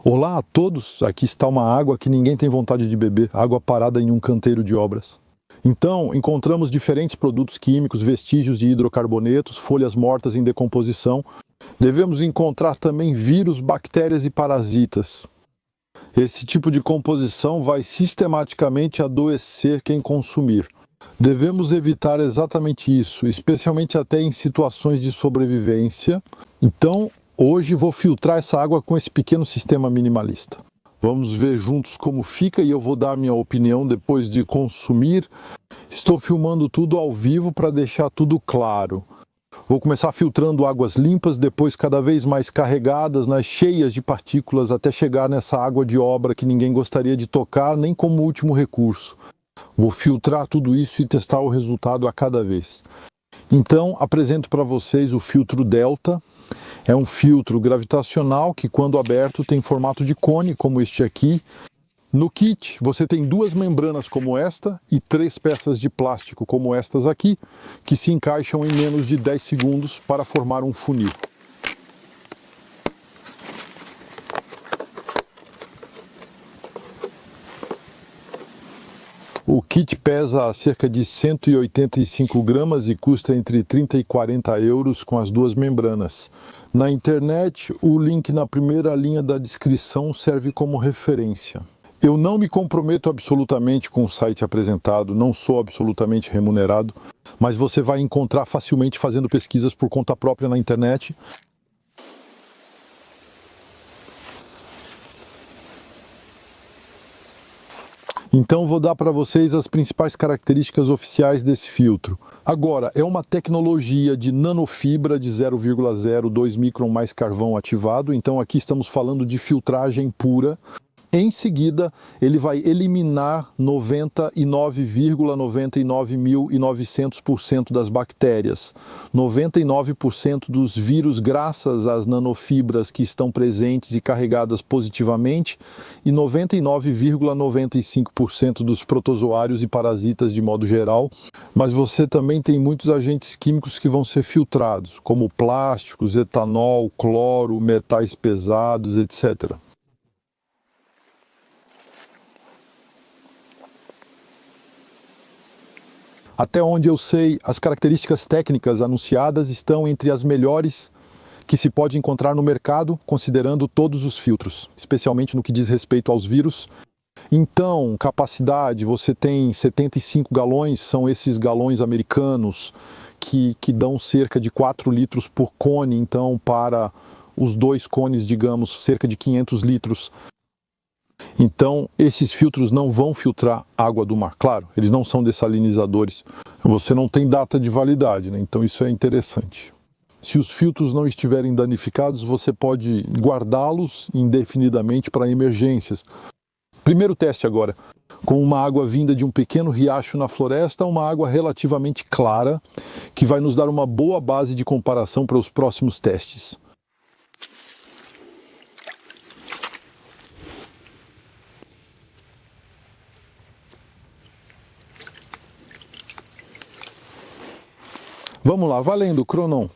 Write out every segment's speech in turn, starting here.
Olá a todos, aqui está uma água que ninguém tem vontade de beber, água parada em um canteiro de obras. Então, encontramos diferentes produtos químicos, vestígios de hidrocarbonetos, folhas mortas em decomposição. Devemos encontrar também vírus, bactérias e parasitas. Esse tipo de composição vai sistematicamente adoecer quem consumir. Devemos evitar exatamente isso, especialmente até em situações de sobrevivência. Então, hoje vou filtrar essa água com esse pequeno sistema minimalista. Vamos ver juntos como fica e eu vou dar minha opinião depois de consumir. Estou filmando tudo ao vivo para deixar tudo claro. Vou começar filtrando águas limpas, depois cada vez mais carregadas, cheias de partículas, até chegar nessa água de obra que ninguém gostaria de tocar, nem como último recurso. Vou filtrar tudo isso e testar o resultado a cada vez. Então, apresento para vocês o filtro Delta. É um filtro gravitacional que, quando aberto, tem formato de cone, como este aqui. No kit, você tem 2 membranas como esta e 3 peças de plástico como estas aqui, que se encaixam em menos de 10 segundos para formar um funil. O kit pesa cerca de 185 gramas e custa entre 30 e 40 euros com as 2 membranas. Na internet, o link na primeira linha da descrição serve como referência. Eu não me comprometo absolutamente com o site apresentado, não sou absolutamente remunerado, mas você vai encontrar facilmente fazendo pesquisas por conta própria na internet. Então vou dar para vocês as principais características oficiais desse filtro. Agora, é uma tecnologia de nanofibra de 0,02 micron mais carvão ativado, então aqui estamos falando de filtragem pura. Em seguida, ele vai eliminar 99,99.900% das bactérias, 99% dos vírus graças às nanofibras que estão presentes e carregadas positivamente e 99,95% dos protozoários e parasitas de modo geral. Mas você também tem muitos agentes químicos que vão ser filtrados, como plásticos, etanol, cloro, metais pesados, etc. Até onde eu sei, as características técnicas anunciadas estão entre as melhores que se pode encontrar no mercado, considerando todos os filtros, especialmente no que diz respeito aos vírus. Então, capacidade, você tem 75 galões, são esses galões americanos que dão cerca de 4 litros por cone, então para os 2 cones, digamos, cerca de 500 litros. Então, esses filtros não vão filtrar água do mar. Claro, eles não são dessalinizadores. Você não tem data de validade, né? Então isso é interessante. Se os filtros não estiverem danificados, você pode guardá-los indefinidamente para emergências. Primeiro teste agora, com uma água vinda de um pequeno riacho na floresta, uma água relativamente clara, que vai nos dar uma boa base de comparação para os próximos testes. Vamos lá, valendo, Cronon.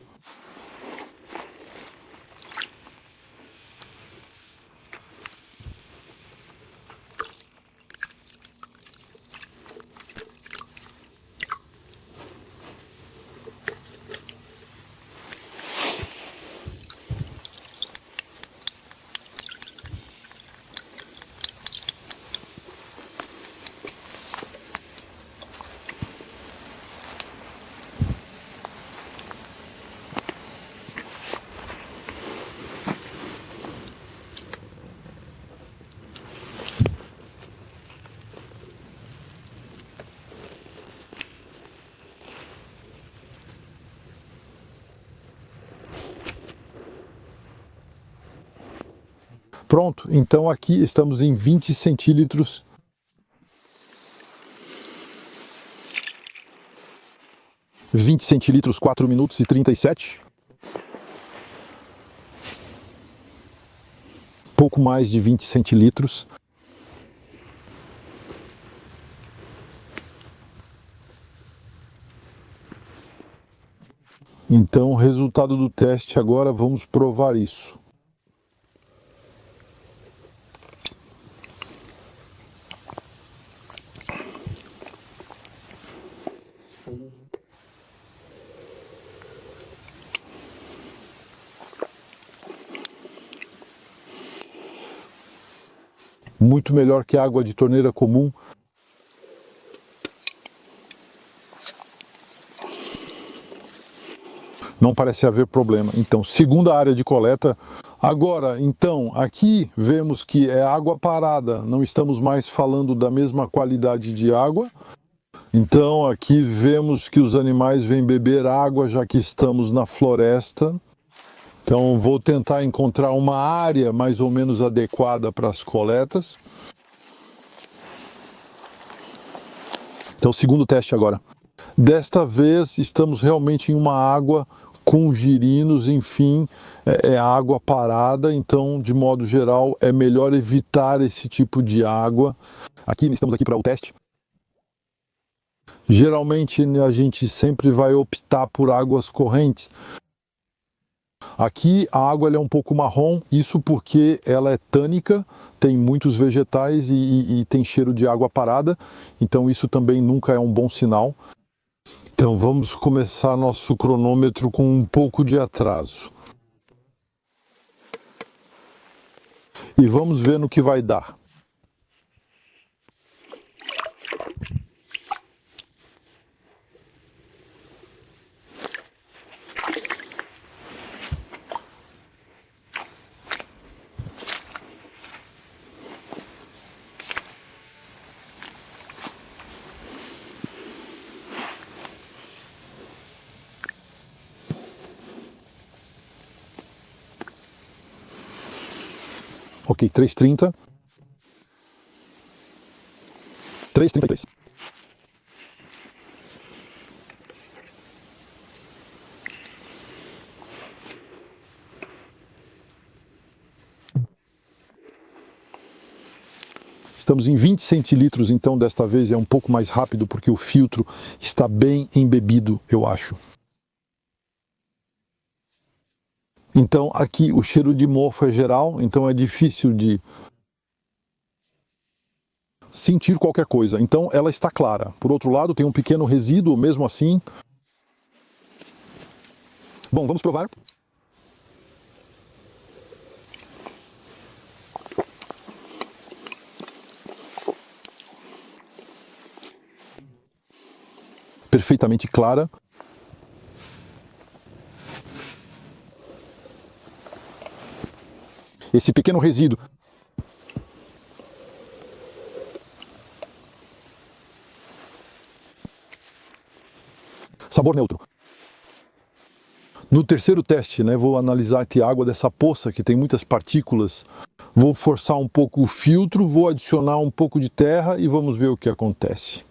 Pronto, então aqui estamos em 20 centílitros. (20 centilitros, 4 minutos e 37. Pouco mais de 20 centilitros. Então, resultado do teste agora, vamos provar isso. Muito melhor que a água de torneira comum. Não parece haver problema. Então, segunda área de coleta. Agora, então, aqui vemos que é água parada. Não estamos mais falando da mesma qualidade de água. Então, aqui vemos que os animais vêm beber água, já que estamos na floresta. Então, vou tentar encontrar uma área mais ou menos adequada para as coletas. Então, segundo teste agora. Desta vez, estamos realmente em uma água com girinos, enfim, é água parada, então, de modo geral, é melhor evitar esse tipo de água. Estamos aqui para o teste. Geralmente, a gente sempre vai optar por águas correntes. Aqui a água ela é um pouco marrom, isso porque ela é tânica, tem muitos vegetais e tem cheiro de água parada, então isso também nunca é um bom sinal. Então vamos começar nosso cronômetro com um pouco de atraso. E vamos ver no que vai dar. Ok, 3,30. 3,33. Estamos em 20 centilitros, então desta vez é um pouco mais rápido porque o filtro está bem embebido, eu acho. Então aqui o cheiro de mofo é geral, então é difícil de sentir qualquer coisa. Então ela está clara. Por outro lado, tem um pequeno resíduo, mesmo assim. Bom, vamos provar. Perfeitamente clara. Esse pequeno resíduo sabor neutro. No terceiro teste, vou analisar a água dessa poça que tem muitas partículas. Vou forçar um pouco o filtro, vou adicionar um pouco de terra e vamos ver o que acontece.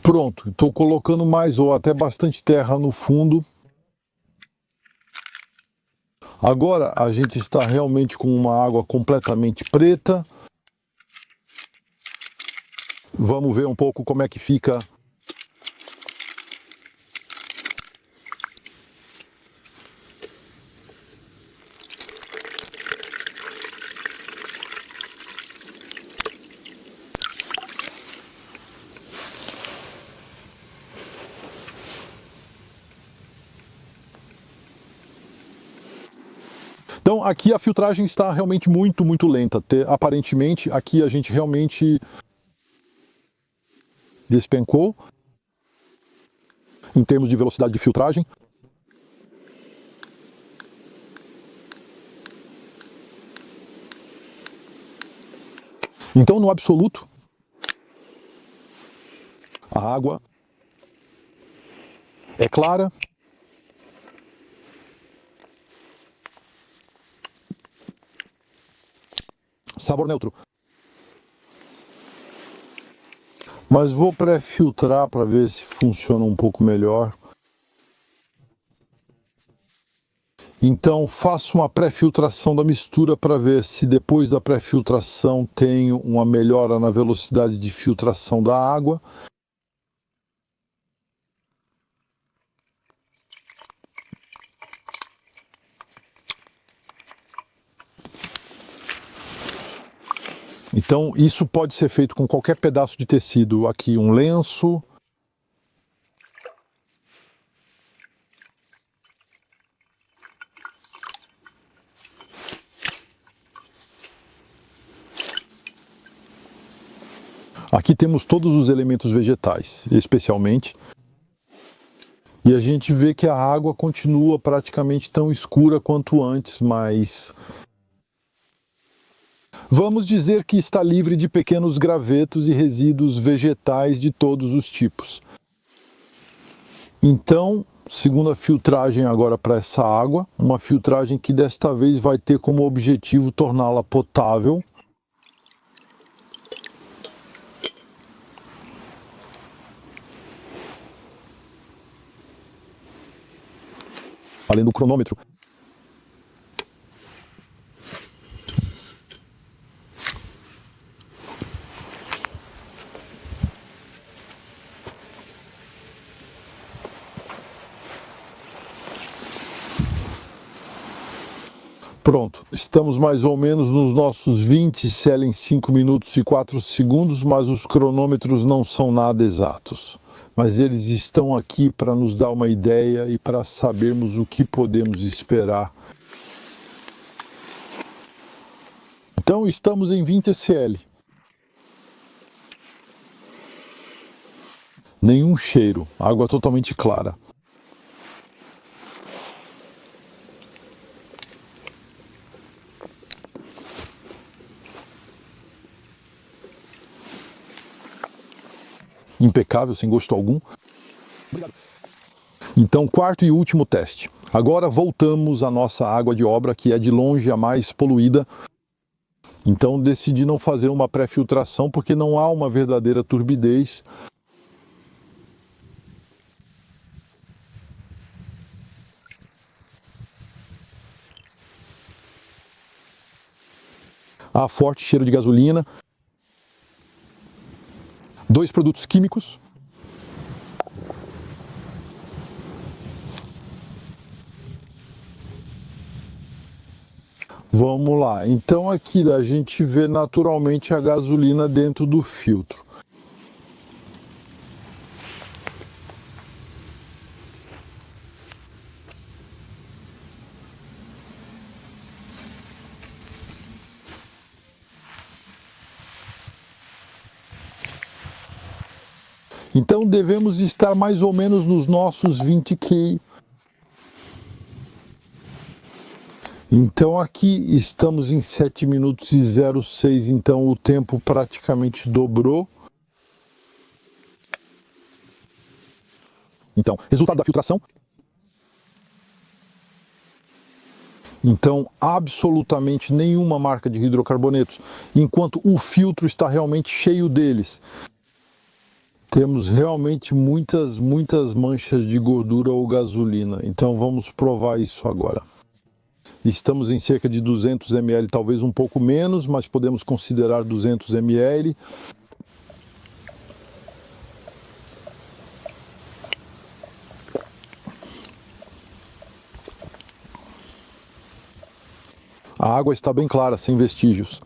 Pronto, estou colocando mais ou até bastante terra no fundo. Agora a gente está realmente com uma água completamente preta. Vamos ver um pouco como é que fica. Então aqui a filtragem está realmente muito lenta. Aparentemente aqui a gente realmente despencou em termos de velocidade de filtragem. Então no absoluto a água é clara. Sabor neutro. Mas vou pré-filtrar para ver se funciona um pouco melhor. Então faço uma pré-filtração da mistura para ver se depois da pré-filtração tenho uma melhora na velocidade de filtração da água. Então isso pode ser feito com qualquer pedaço de tecido, aqui um lenço, Aqui temos todos os elementos vegetais, especialmente. E a gente vê que a água continua praticamente tão escura quanto antes, mas vamos dizer que está livre de pequenos gravetos e resíduos vegetais de todos os tipos. Então, segunda filtragem agora para essa água, uma filtragem que desta vez vai ter como objetivo torná-la potável. Além do cronômetro. Pronto, estamos mais ou menos nos nossos 20 cl em 5 minutos e 4 segundos, mas os cronômetros não são nada exatos. Mas eles estão aqui para nos dar uma ideia e para sabermos o que podemos esperar. Então estamos em 20 cl. Nenhum cheiro, água totalmente clara. Impecável, sem gosto algum. Então, quarto e último teste. Agora voltamos à nossa água de obra, que é de longe a mais poluída. Então decidi não fazer uma pré-filtração, porque não há uma verdadeira turbidez. Há forte cheiro de gasolina. 2 produtos químicos. Vamos lá, então aqui a gente vê naturalmente a gasolina dentro do filtro. Então devemos estar mais ou menos nos nossos 20 kg. Então aqui estamos em 7 minutos e 06, então o tempo praticamente dobrou. Então, resultado da filtração. Então, absolutamente nenhuma marca de hidrocarbonetos, enquanto o filtro está realmente cheio deles. Temos realmente muitas manchas de gordura ou gasolina. Então vamos provar isso agora. Estamos em cerca de 200 ml, talvez um pouco menos, mas podemos considerar 200 ml. A água está bem clara, sem vestígios.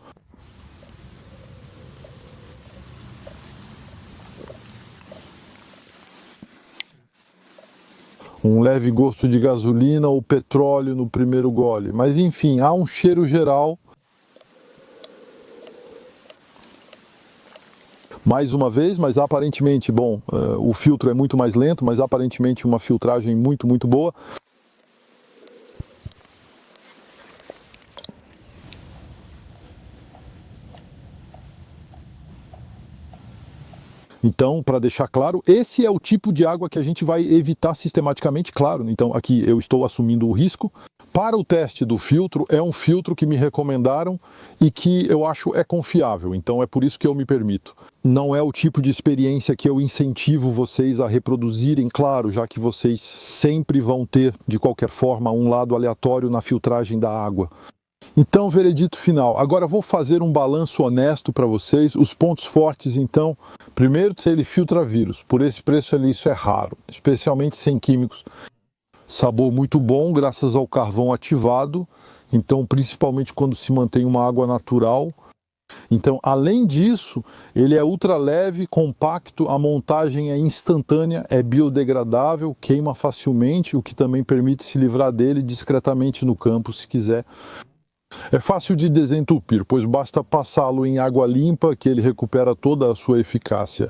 Um leve gosto de gasolina ou petróleo no primeiro gole. Mas enfim, há um cheiro geral. Mais uma vez, mas aparentemente, bom, o filtro é muito mais lento, mas aparentemente uma filtragem muito boa. Então, para deixar claro, esse é o tipo de água que a gente vai evitar sistematicamente, claro. Então, aqui eu estou assumindo o risco. Para o teste do filtro, é um filtro que me recomendaram e que eu acho é confiável. Então, é por isso que eu me permito. Não é o tipo de experiência que eu incentivo vocês a reproduzirem, claro, já que vocês sempre vão ter, de qualquer forma, um lado aleatório na filtragem da água. Então, veredito final. Agora vou fazer um balanço honesto para vocês. Os pontos fortes, então, primeiro, ele filtra vírus. Por esse preço ali, isso é raro, especialmente sem químicos. Sabor muito bom, graças ao carvão ativado. Então, principalmente quando se mantém uma água natural. Então, além disso, ele é ultra leve, compacto, a montagem é instantânea, é biodegradável, queima facilmente, o que também permite se livrar dele discretamente no campo, se quiser. É fácil de desentupir, pois basta passá-lo em água limpa que ele recupera toda a sua eficácia.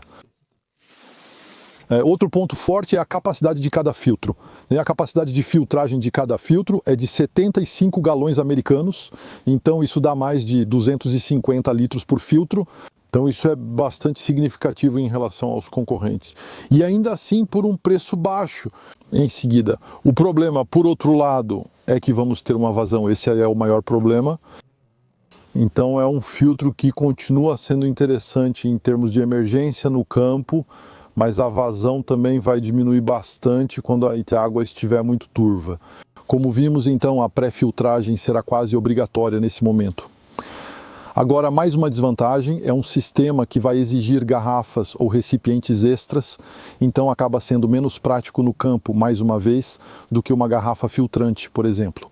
Outro ponto forte é a capacidade de cada filtro. A capacidade de filtragem de cada filtro é de 75 galões americanos, então isso dá mais de 250 litros por filtro. Então isso é bastante significativo em relação aos concorrentes. E ainda assim por um preço baixo. Em seguida, o problema, por outro lado, é que vamos ter uma vazão. Esse é o maior problema. Então é um filtro que continua sendo interessante em termos de emergência no campo, mas a vazão também vai diminuir bastante quando a água estiver muito turva. Como vimos, então, a pré-filtragem será quase obrigatória nesse momento. Agora, mais uma desvantagem é um sistema que vai exigir garrafas ou recipientes extras, então acaba sendo menos prático no campo, mais uma vez, do que uma garrafa filtrante, por exemplo.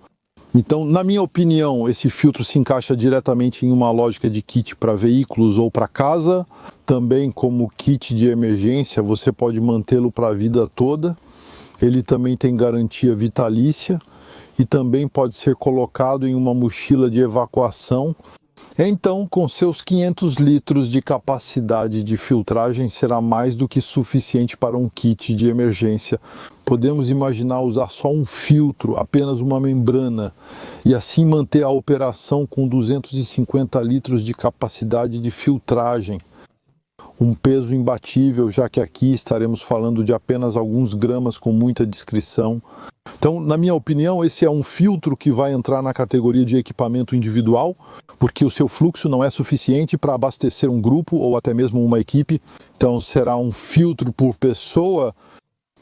Então, na minha opinião, esse filtro se encaixa diretamente em uma lógica de kit para veículos ou para casa. Também como kit de emergência, você pode mantê-lo para a vida toda. Ele também tem garantia vitalícia e também pode ser colocado em uma mochila de evacuação. Então, com seus 500 litros de capacidade de filtragem, será mais do que suficiente para um kit de emergência. Podemos imaginar usar só um filtro, apenas uma membrana, e assim manter a operação com 250 litros de capacidade de filtragem. Um peso imbatível, já que aqui estaremos falando de apenas alguns gramas com muita discrição. Então, na minha opinião, esse é um filtro que vai entrar na categoria de equipamento individual, porque o seu fluxo não é suficiente para abastecer um grupo ou até mesmo uma equipe. Então, será um filtro por pessoa.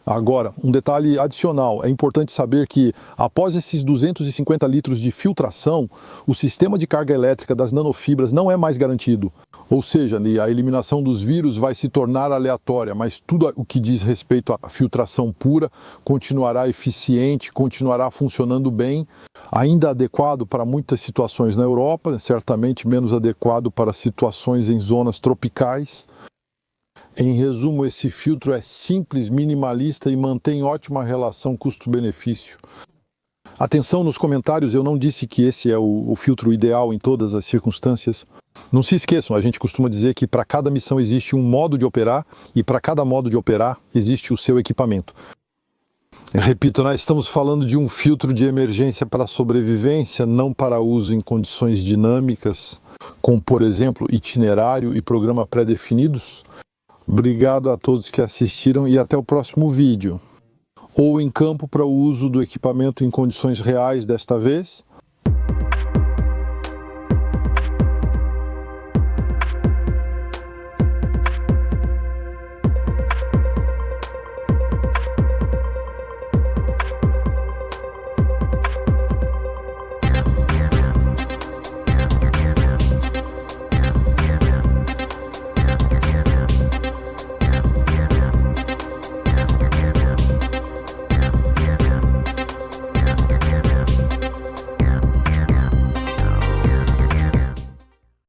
Agora, um detalhe adicional, é importante saber que após esses 250 litros de filtração, o sistema de carga elétrica das nanofibras não é mais garantido. Ou seja, a eliminação dos vírus vai se tornar aleatória, mas tudo o que diz respeito à filtração pura continuará eficiente, continuará funcionando bem, ainda adequado para muitas situações na Europa, certamente menos adequado para situações em zonas tropicais. Em resumo, esse filtro é simples, minimalista e mantém ótima relação custo-benefício. Atenção nos comentários, eu não disse que esse é o filtro ideal em todas as circunstâncias. Não se esqueçam, a gente costuma dizer que para cada missão existe um modo de operar e para cada modo de operar existe o seu equipamento. Eu repito, nós estamos falando de um filtro de emergência para sobrevivência, não para uso em condições dinâmicas, como por exemplo itinerário e programa pré-definidos. Obrigado a todos que assistiram e até o próximo vídeo. Ou em campo para o uso do equipamento em condições reais desta vez,